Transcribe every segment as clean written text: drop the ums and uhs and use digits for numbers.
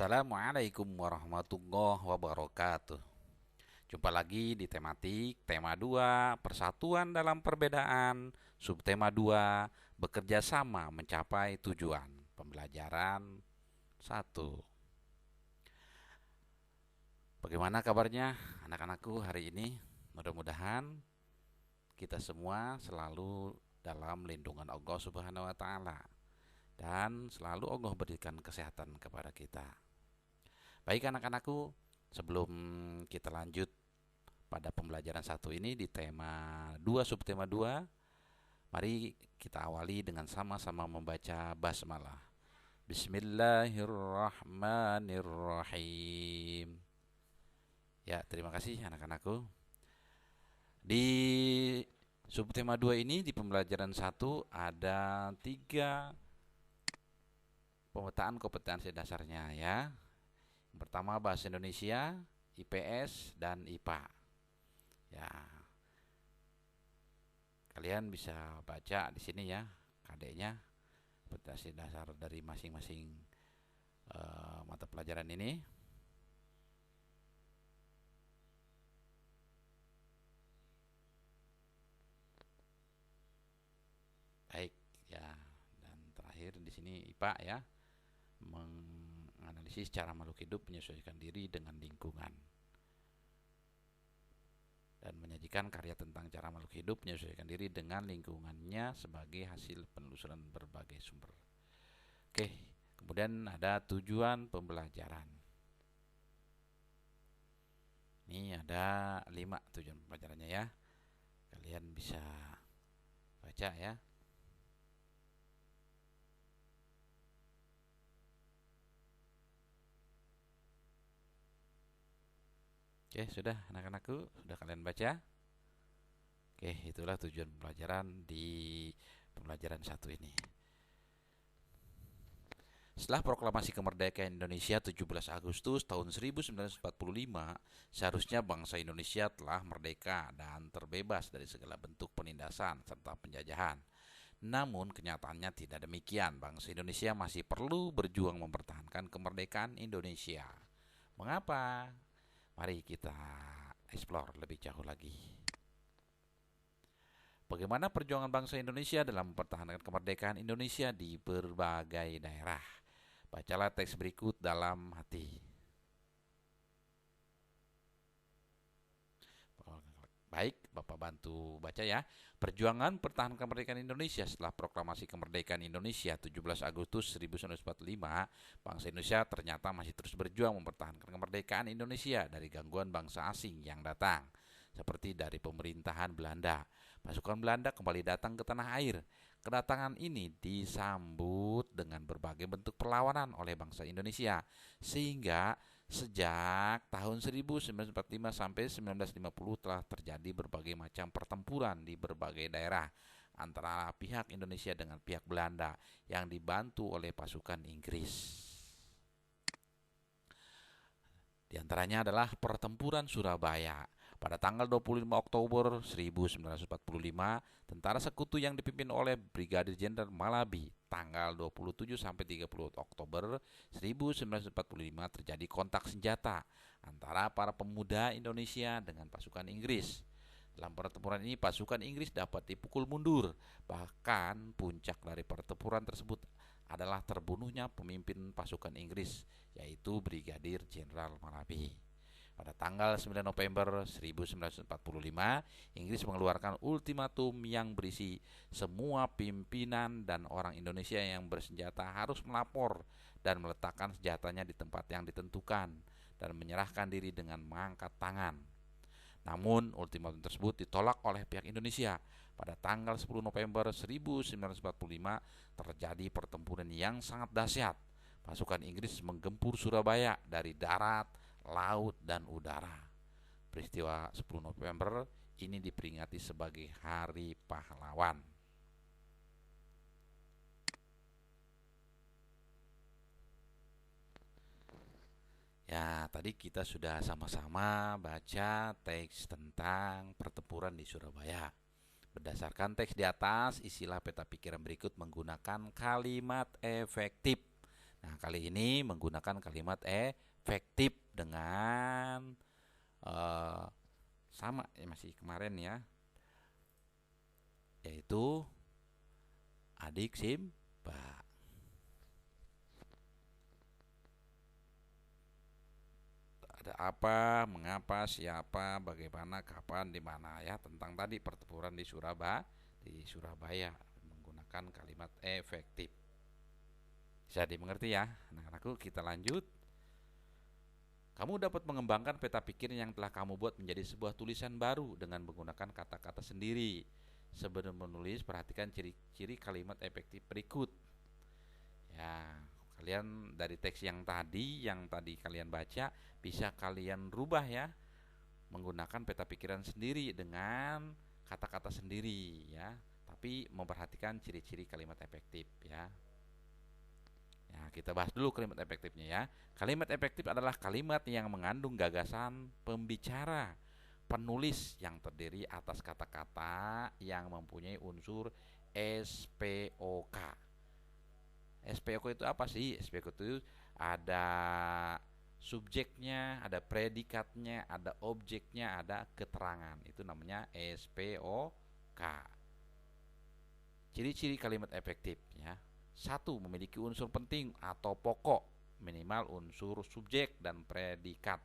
Assalamualaikum warahmatullahi wabarakatuh. Jumpa lagi di tematik tema 2 persatuan dalam perbedaan, subtema 2 bekerja sama mencapai tujuan. Pembelajaran 1. Bagaimana kabarnya anak-anakku hari ini? Mudah-mudahan kita semua selalu dalam lindungan Allah Subhanahu wa taala dan selalu Allah berikan kesehatan kepada kita. Baik anak-anakku, sebelum kita lanjut pada pembelajaran satu ini di tema 2 subtema 2, mari kita awali dengan sama-sama membaca basmalah. Bismillahirrahmanirrahim. Ya, terima kasih anak-anakku. Di subtema 2 ini di pembelajaran satu ada 3 pemetaan kompetensi dasarnya ya. Yang pertama bahasa Indonesia, IPS, dan IPA. Ya, kalian bisa baca di sini ya, KD-nya, kompetensi dasar dari masing-masing mata pelajaran ini. Baik, ya. Dan terakhir di sini IPA ya, menganalisis cara makhluk hidup menyesuaikan diri dengan lingkungan dan menyajikan karya tentang cara makhluk hidup menyesuaikan diri dengan lingkungannya sebagai hasil penelusuran berbagai sumber. Oke, kemudian ada tujuan pembelajaran. Ini ada 5 tujuan pembelajarannya ya. Kalian bisa baca ya. Oke, sudah anak-anakku, sudah kalian baca? Oke, itulah tujuan pembelajaran di pembelajaran satu ini. Setelah proklamasi kemerdekaan Indonesia 17 Agustus tahun 1945, seharusnya bangsa Indonesia telah merdeka dan terbebas dari segala bentuk penindasan serta penjajahan. Namun kenyataannya tidak demikian. Bangsa Indonesia masih perlu berjuang mempertahankan kemerdekaan Indonesia. Mengapa? Mari kita explore lebih jauh lagi. Bagaimana perjuangan bangsa Indonesia dalam mempertahankan kemerdekaan Indonesia di berbagai daerah? Bacalah teks berikut dalam hati. Baik, Bapak bantu baca ya. Perjuangan pertahanan kemerdekaan Indonesia setelah proklamasi kemerdekaan Indonesia 17 Agustus 1945, bangsa Indonesia ternyata masih terus berjuang mempertahankan kemerdekaan Indonesia dari gangguan bangsa asing yang datang, seperti dari pemerintahan Belanda. Pasukan Belanda kembali datang ke tanah air. Kedatangan ini disambut dengan berbagai bentuk perlawanan oleh bangsa Indonesia, sehingga sejak tahun 1945 sampai 1950 telah terjadi berbagai macam pertempuran di berbagai daerah antara pihak Indonesia dengan pihak Belanda yang dibantu oleh pasukan Inggris. Di antaranya adalah Pertempuran Surabaya. Pada tanggal 25 Oktober 1945, tentara sekutu yang dipimpin oleh Brigadir Jenderal Malabi, tanggal 27 sampai 30 Oktober 1945 terjadi kontak senjata antara para pemuda Indonesia dengan pasukan Inggris. Dalam pertempuran ini pasukan Inggris dapat dipukul mundur. Bahkan puncak dari pertempuran tersebut adalah terbunuhnya pemimpin pasukan Inggris, yaitu Brigadir Jenderal Malabi. Pada tanggal 9 November 1945, Inggris mengeluarkan ultimatum yang berisi semua pimpinan dan orang Indonesia yang bersenjata harus melapor dan meletakkan senjatanya di tempat yang ditentukan dan menyerahkan diri dengan mengangkat tangan. Namun, ultimatum tersebut ditolak oleh pihak Indonesia. Pada tanggal 10 November 1945 terjadi pertempuran yang sangat dahsyat. Pasukan Inggris menggempur Surabaya dari darat, laut, dan udara. Peristiwa 10 November ini diperingati sebagai Hari Pahlawan. Ya, tadi kita sudah sama-sama baca teks tentang pertempuran di Surabaya. Berdasarkan teks di atas, isilah peta pikiran berikut menggunakan kalimat efektif. Nah, kali ini menggunakan kalimat efektif dengan eh, sama ya, masih kemarin ya, yaitu adik Simba. Ada apa, mengapa, siapa, bagaimana, kapan, di mana ya, tentang tadi pertempuran di Surabaya menggunakan kalimat efektif. Bisa dimengerti ya anak-anakku. Kita lanjut. Kamu dapat mengembangkan peta pikir yang telah kamu buat menjadi sebuah tulisan baru dengan menggunakan kata-kata sendiri. Sebelum menulis, perhatikan ciri-ciri kalimat efektif berikut. Ya, kalian dari teks yang tadi kalian baca, bisa kalian rubah ya, menggunakan peta pikiran sendiri dengan kata-kata sendiri ya. Tapi memperhatikan ciri-ciri kalimat efektif ya. Ya, kita bahas dulu kalimat efektifnya ya. Kalimat efektif adalah kalimat yang mengandung gagasan pembicara, penulis yang terdiri atas kata-kata yang mempunyai unsur SPOK. SPOK itu apa sih? SPOK itu ada subjeknya, ada predikatnya, ada objeknya, ada keterangan. Itu namanya SPOK. Ciri-ciri kalimat efektif ya. Satu, memiliki unsur penting atau pokok, minimal unsur subjek dan predikat.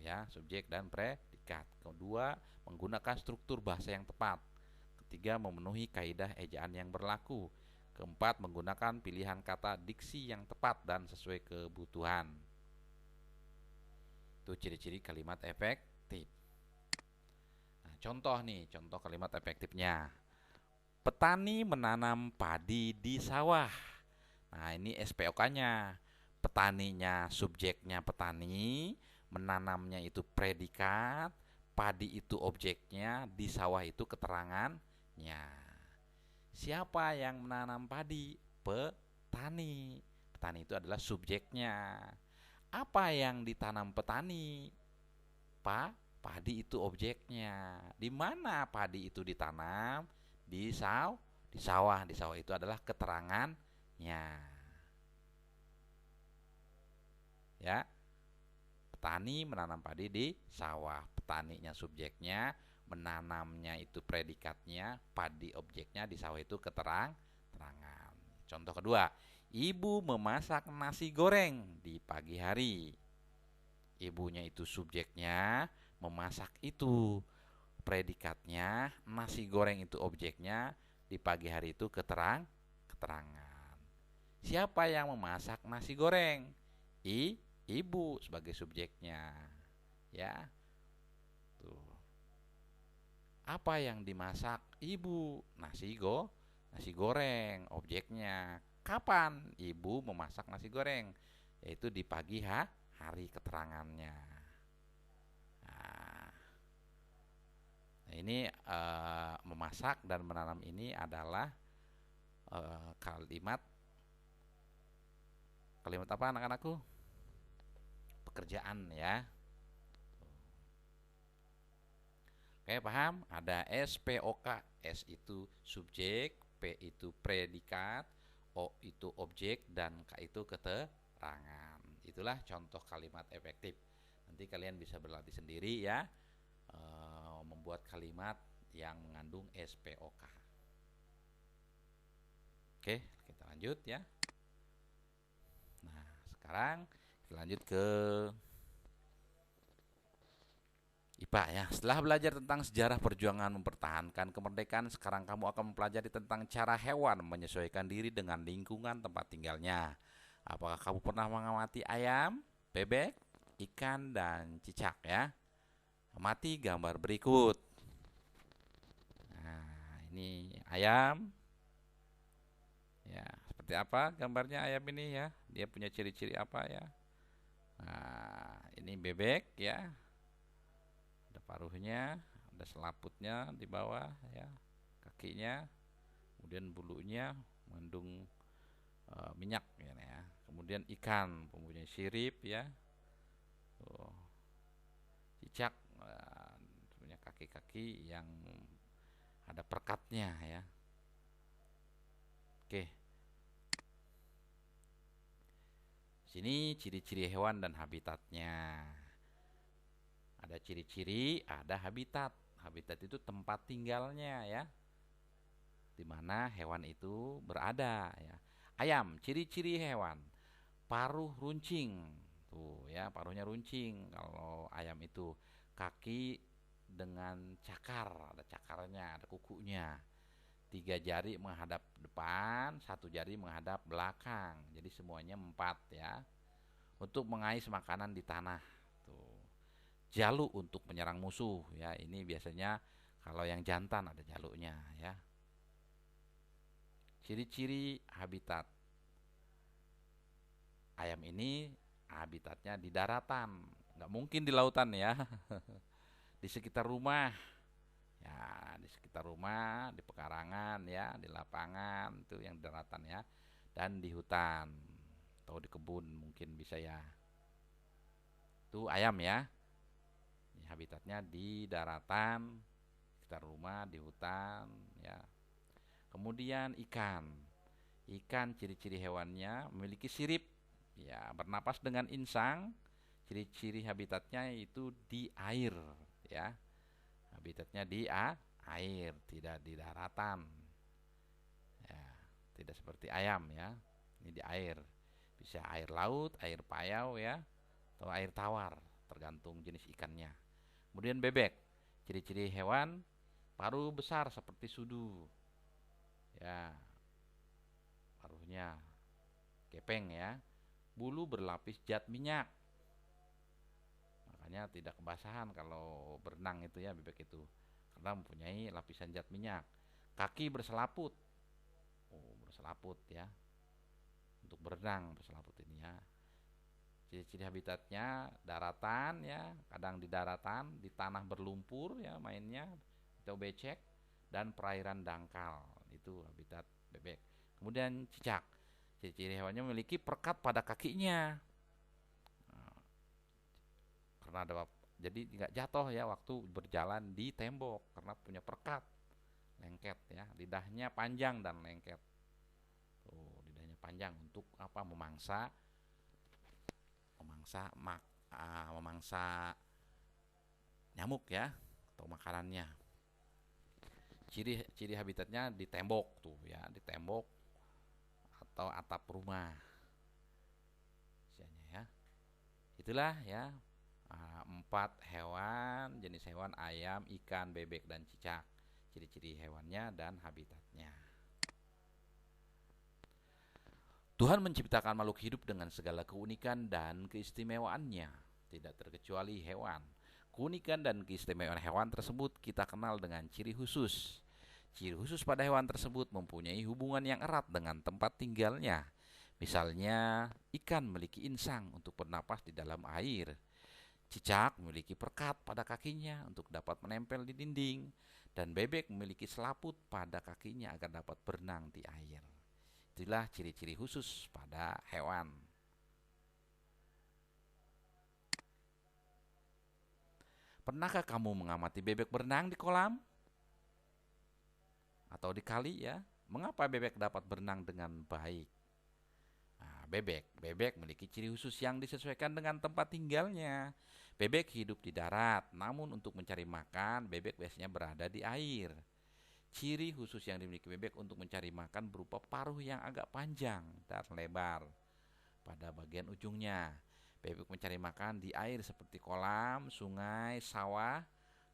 Ya, subjek dan predikat. Kedua, menggunakan struktur bahasa yang tepat. Ketiga, memenuhi kaidah ejaan yang berlaku. Keempat, menggunakan pilihan kata diksi yang tepat dan sesuai kebutuhan. Itu ciri-ciri kalimat efektif. Nah, contoh kalimat efektifnya. Petani menanam padi di sawah. Nah, ini SPOK-nya. Petaninya, subjeknya petani, menanamnya itu predikat, padi itu objeknya, di sawah itu keterangannya. Siapa yang menanam padi? Petani. Petani itu adalah subjeknya. Apa yang ditanam petani? Padi itu objeknya. Di mana padi itu ditanam? Di sawah. Di sawah itu adalah keterangannya. Ya. Petani menanam padi di sawah. Petaninya subjeknya, menanamnya itu predikatnya, padi objeknya, di sawah itu keterangan. Contoh kedua, ibu memasak nasi goreng di pagi hari. Ibunya itu subjeknya, memasak itu predikatnya, nasi goreng itu objeknya, di pagi hari itu keterangan. Siapa yang memasak nasi goreng? Ibu sebagai subjeknya. Ya. Tuh. Apa yang dimasak ibu? Nasi goreng, objeknya. Kapan ibu memasak nasi goreng? Yaitu di pagi hari, keterangannya. Nah, ini memasak dan menanam ini adalah kalimat apa anak-anakku? Pekerjaan ya. Oke, paham? Ada SPOK. S itu subjek, P itu predikat, O itu objek, dan K itu keterangan. Itulah contoh kalimat efektif. Nanti kalian bisa berlatih sendiri ya, membuat kalimat yang mengandung SPOK. Oke, kita lanjut ya. Nah, sekarang kita lanjut ke IPA ya. Setelah belajar tentang sejarah perjuangan mempertahankan kemerdekaan, sekarang kamu akan mempelajari tentang cara hewan menyesuaikan diri dengan lingkungan tempat tinggalnya. Apakah kamu pernah mengamati ayam, bebek, ikan, dan cicak ya? Amati gambar berikut. Nah, ini ayam. Ya, seperti apa gambarnya ayam ini ya? Dia punya ciri-ciri apa ya? Nah, ini bebek ya. Ada paruhnya, ada selaputnya di bawah ya, kakinya, kemudian bulunya mengandung minyak ya. Kemudian ikan mempunyai sirip ya. Tuh. Cicak punya kaki-kaki yang ada perkatnya ya. Oke. Sini ciri-ciri hewan dan habitatnya. Ada ciri-ciri, ada habitat. Habitat itu tempat tinggalnya ya, di mana hewan itu berada ya. Ayam, ciri-ciri hewan. Paruh runcing. Tuh ya, paruhnya runcing kalau ayam itu. Kaki dengan cakar, ada cakarnya, ada kukunya. 3 jari menghadap depan, 1 jari menghadap belakang. Jadi semuanya 4 ya. Untuk mengais makanan di tanah. Tuh. Jalu untuk menyerang musuh ya. Ini biasanya kalau yang jantan ada jaluknya ya. Ciri-ciri habitat. Ayam ini habitatnya di daratan, nggak mungkin di lautan ya. Di sekitar rumah, ya di sekitar rumah, di pekarangan ya, di lapangan itu yang daratan ya, dan di hutan atau di kebun mungkin bisa ya. Itu ayam ya. Ini habitatnya di daratan, sekitar rumah, di hutan ya. Kemudian ikan. Ikan ciri-ciri hewannya memiliki sirip ya, bernapas dengan insang. Ciri-ciri habitatnya itu di air ya. Habitatnya di air, tidak di daratan. Ya, tidak seperti ayam ya. Ini di air. Bisa air laut, air payau ya, atau air tawar, tergantung jenis ikannya. Kemudian bebek. Ciri-ciri hewan paruh besar seperti sudu. Ya, paruhnya kepeng ya. Bulu berlapis zat minyak. Makanya tidak kebasahan kalau berenang itu ya bebek itu, karena mempunyai lapisan zat minyak. Kaki berselaput. Oh, berselaput ya. Untuk berenang berselaput ini ya. Ciri-ciri habitatnya daratan ya, kadang di daratan, di tanah berlumpur ya mainnya, atau becek, dan perairan dangkal. Itu habitat bebek. Kemudian cicak. Ciri-ciri hewannya memiliki perekat pada kakinya. Nah, karena ada jadi nggak jatuh ya waktu berjalan di tembok karena punya perekat, lengket ya. Lidahnya panjang dan lengket. Tuh, lidahnya panjang untuk apa? Memangsa, memangsa memangsa nyamuk ya, atau makanannya. Ciri-ciri habitatnya di tembok tuh ya, di tembok atau atap rumah. Misalnya ya. Itulah ya, 4 hewan, jenis hewan ayam, ikan, bebek, dan cicak. Ciri-ciri hewannya dan habitatnya. Tuhan menciptakan makhluk hidup dengan segala keunikan dan keistimewaannya, tidak terkecuali hewan. Keunikan dan keistimewaan hewan tersebut kita kenal dengan ciri khusus. Ciri khusus pada hewan tersebut mempunyai hubungan yang erat dengan tempat tinggalnya. Misalnya, ikan memiliki insang untuk bernapas di dalam air. Cicak memiliki perekat pada kakinya untuk dapat menempel di dinding. Dan bebek memiliki selaput pada kakinya agar dapat berenang di air. Itulah ciri-ciri khusus pada hewan. Pernahkah kamu mengamati bebek berenang di kolam? Atau di kali ya? Mengapa bebek dapat berenang dengan baik? Nah, bebek memiliki ciri khusus yang disesuaikan dengan tempat tinggalnya. Bebek hidup di darat, namun untuk mencari makan, bebek biasanya berada di air. Ciri khusus yang dimiliki bebek untuk mencari makan berupa paruh yang agak panjang dan lebar pada bagian ujungnya. Bebek mencari makan di air seperti kolam, sungai, sawah,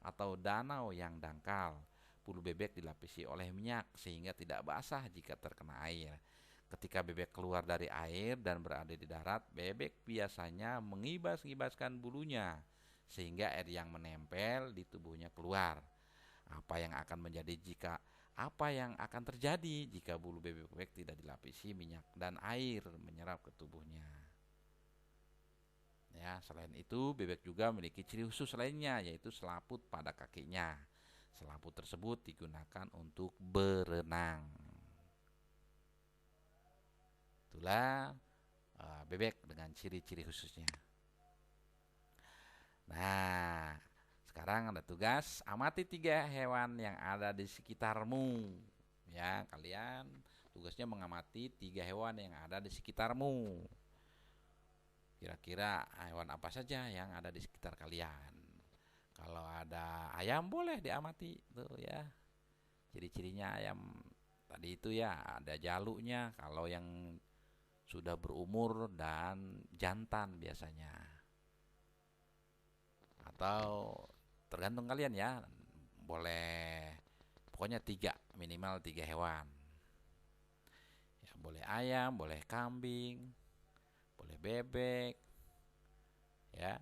atau danau yang dangkal. Bulu bebek dilapisi oleh minyak sehingga tidak basah jika terkena air. Ketika bebek keluar dari air dan berada di darat, bebek biasanya mengibas-ibaskan bulunya sehingga air yang menempel di tubuhnya keluar. Apa yang akan terjadi jika bulu bebek tidak dilapisi minyak dan air menyerap ke tubuhnya? Ya, selain itu bebek juga memiliki ciri khusus lainnya, yaitu selaput pada kakinya. Selaput tersebut digunakan untuk berenang. Itulah bebek dengan ciri-ciri khususnya. Nah, sekarang ada tugas amati 3 hewan yang ada di sekitarmu. Ya, kalian tugasnya mengamati 3 hewan yang ada di sekitarmu. Kira-kira hewan apa saja yang ada di sekitar kalian? Kalau ada ayam boleh diamati tuh ya. Ciri-cirinya ayam tadi itu ya ada jaluknya kalau yang sudah berumur dan jantan biasanya. Atau tergantung kalian ya. Boleh pokoknya tiga, minimal tiga hewan. Ya, boleh ayam, boleh kambing, boleh bebek, ya,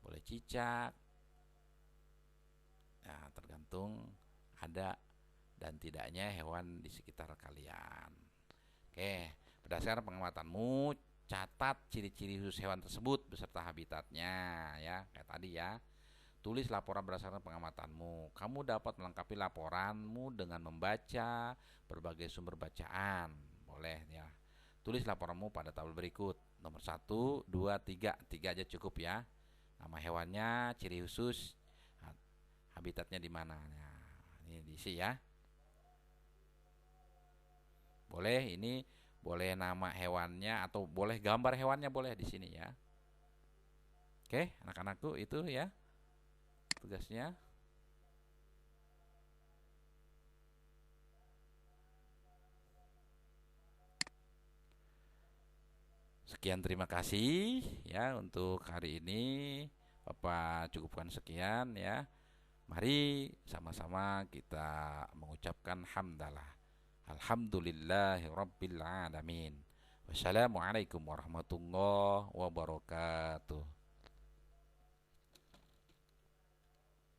boleh cicak. Nah, tergantung ada dan tidaknya hewan di sekitar kalian. Oke, berdasarkan pengamatanmu, catat ciri-ciri khusus hewan tersebut beserta habitatnya ya, kayak tadi ya. Tulis laporan berdasarkan pengamatanmu. Kamu dapat melengkapi laporanmu dengan membaca berbagai sumber bacaan. Boleh ya. Tulis laporanmu pada tabel berikut. Nomor 1, 2, 3. 3 aja cukup ya. Nama hewannya, ciri khusus, habitatnya di mana. Nah, ini diisi ya. Boleh ini boleh nama hewannya atau boleh gambar hewannya boleh di sini ya. Oke, anak-anakku itu ya tugasnya. Sekian terima kasih ya untuk hari ini. Bapak cukupkan sekian ya. Mari sama-sama kita mengucapkan hamdalah. Alhamdulillahirabbil alamin. Wassalamualaikum warahmatullahi wabarakatuh.